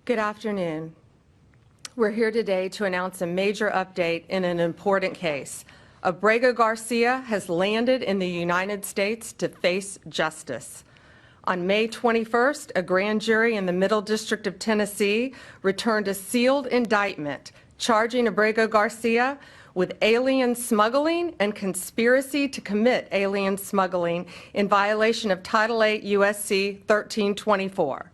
Good afternoon. We're here today to announce a major update in an important case. Abrego Garcia has landed in the United States to face justice. On May 21st, a grand jury in the Middle District of Tennessee returned a sealed indictment charging Abrego Garcia with alien smuggling and conspiracy to commit alien smuggling in violation of Title 8 U.S.C. 1324.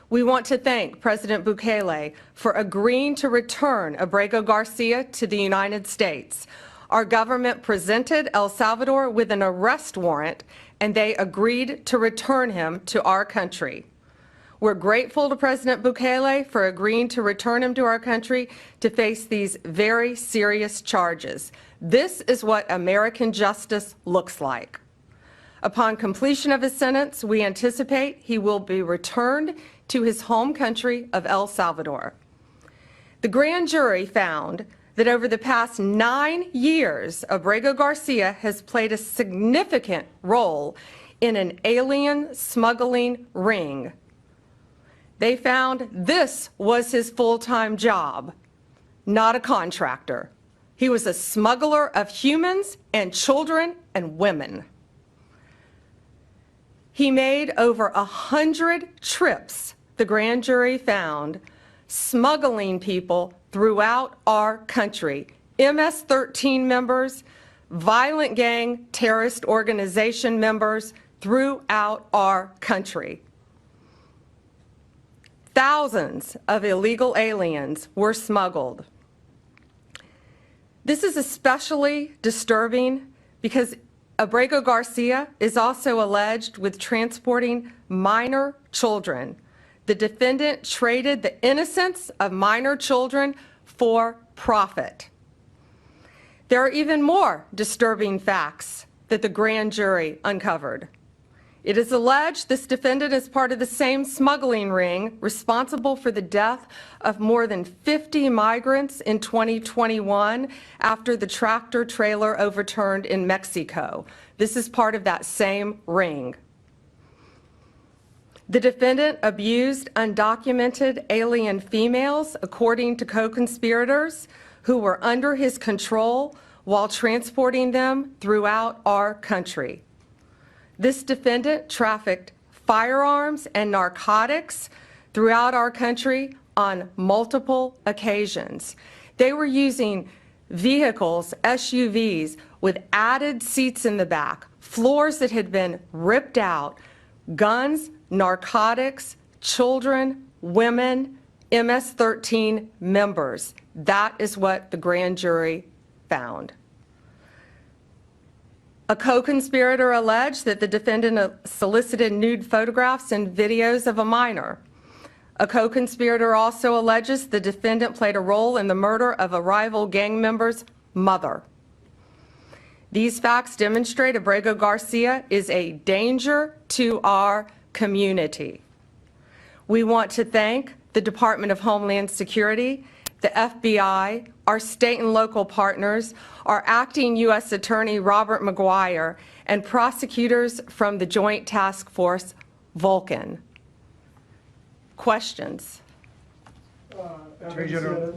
We want to thank President Bukele for agreeing to return Abrego Garcia to the United States. Our government presented El Salvador with an arrest warrant, and they agreed to return him to our country. We're grateful to President Bukele for agreeing to return him to our country to face these very serious charges. This is what American justice looks like. Upon completion of his sentence, we anticipate he will be returned to his home country of El Salvador. The grand jury found that over the past 9 years, Abrego Garcia has played a significant role in an alien smuggling ring. They found this was his full-time job, not a contractor. He was a smuggler of humans and children and women. He made over 100 trips, the grand jury found, smuggling people throughout our country, MS-13 members, violent gang terrorist organization members throughout our country. Thousands of illegal aliens were smuggled. This is especially disturbing because Abrego Garcia is also alleged with transporting minor children. The defendant traded the innocence of minor children for profit. There are even more disturbing facts that the grand jury uncovered. It is alleged this defendant is part of the same smuggling ring responsible for the death of more than 50 migrants in 2021 after the tractor trailer overturned in Mexico. This is part of that same ring. The defendant abused undocumented alien females, according to co-conspirators who were under his control while transporting them throughout our country. This defendant trafficked firearms and narcotics throughout our country on multiple occasions. They were using vehicles, SUVs, with added seats in the back, floors that had been ripped out, guns, narcotics, children, women, MS-13 members. That is what the grand jury found. A co-conspirator alleged that the defendant solicited nude photographs and videos of a minor. A co-conspirator also alleges the defendant played a role in the murder of a rival gang member's mother. These facts demonstrate Abrego Garcia is a danger to our community. We want to thank the Department of Homeland Security, the FBI, our state and local partners, our acting U.S. Attorney Robert McGuire, and prosecutors from the Joint Task Force Vulcan. Questions? Attorney General,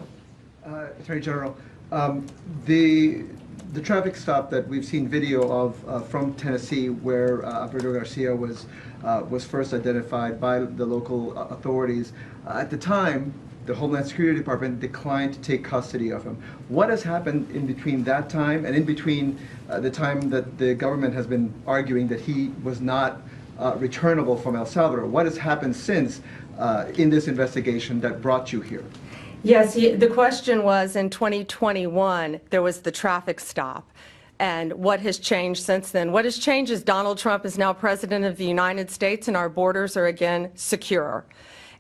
the traffic stop that we've seen video of from Tennessee, where Abrego Garcia was first identified by the local authorities, at the time, the Homeland Security Department declined to take custody of him. What has happened in between that time and in between the time that the government has been arguing that he was not returnable from El Salvador? What has happened since in this investigation that brought you here? Yes, the question was in 2021, there was the traffic stop. And what has changed since then? What has changed is Donald Trump is now president of the United States and our borders are again secure.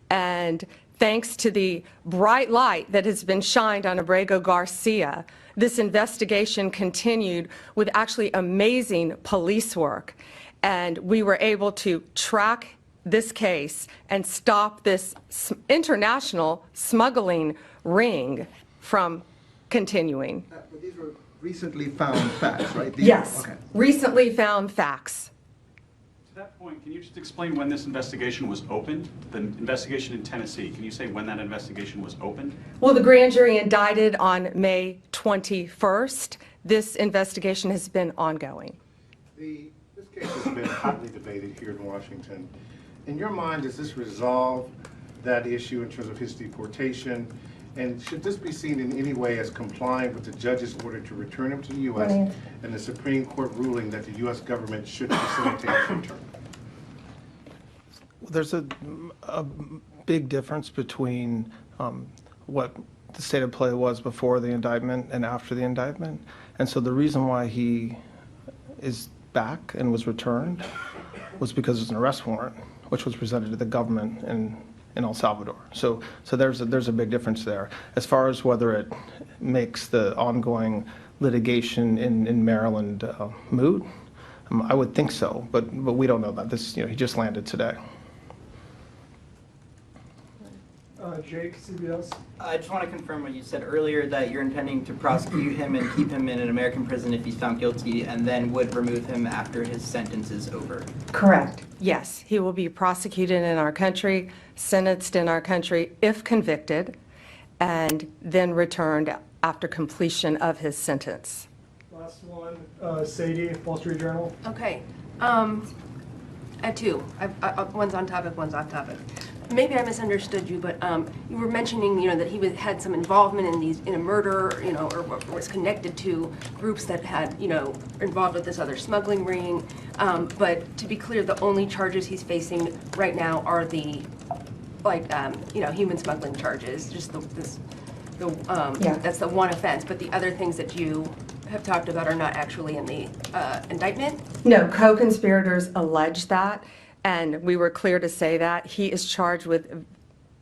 And thanks to the bright light that has been shined on Abrego Garcia, this investigation continued with actually amazing police work. And we were able to track this case and stop this international smuggling ring from continuing. But these were recently found facts, right? Yes, okay. Recently found facts. To that point, can you just explain when this investigation was opened? The investigation in Tennessee, can you say when that investigation was opened? Well, the grand jury indicted on May 21st. This investigation has been ongoing. This case has been hotly debated here in Washington. In your mind, does this resolve that issue in terms of his deportation? And should this be seen in any way as complying with the judge's order to return him to the U.S. and the Supreme Court ruling that the U.S. government should facilitate his return? There's a big difference between what the state of play was before the indictment and after the indictment. And so the reason why he is back and was returned was because there's an arrest warrant, which was presented to the government in El Salvador. So there's a big difference there. As far as whether it makes the ongoing litigation in Maryland moot, I would think so, but we don't know that. This, he just landed today. Jake, CBS. I just want to confirm what you said earlier, that you're intending to prosecute him and keep him in an American prison if he's found guilty, and then would remove him after his sentence is over. Correct. Yes, he will be prosecuted in our country, sentenced in our country if convicted, and then returned after completion of his sentence. Last one, Sadie, Wall Street Journal. Okay. I have two. One's on topic, one's off topic. Maybe I misunderstood you, but you were mentioning, that he had some involvement in a murder, or was connected to groups that had, involved with this other smuggling ring. But to be clear, the only charges he's facing right now are the, human smuggling charges. Just that's the one offense. But the other things that you have talked about are not actually in the indictment? No, co-conspirators allege that, and we were clear to say that. He is charged with,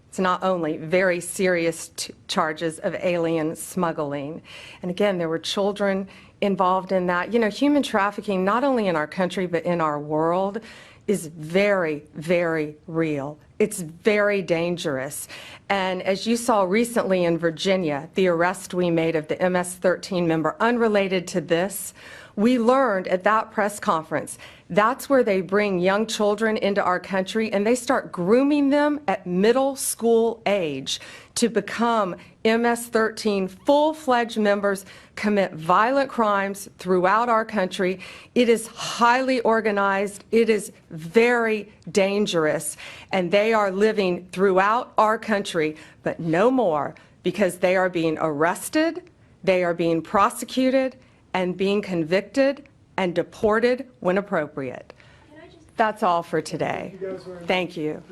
it's not only very serious charges of alien smuggling. And again, there were children involved in that. Human trafficking, not only in our country, but in our world, is very, very real. It's very dangerous. And as you saw recently in Virginia, the arrest we made of the MS-13 member, unrelated to this, we learned at that press conference, that's where they bring young children into our country and they start grooming them at middle school age to become MS-13 full-fledged members, commit violent crimes throughout our country. It is highly organized. It is very dangerous. And they are living throughout our country, but no more, because they are being arrested, they are being prosecuted, and being convicted and deported when appropriate. That's all for today. Thank you.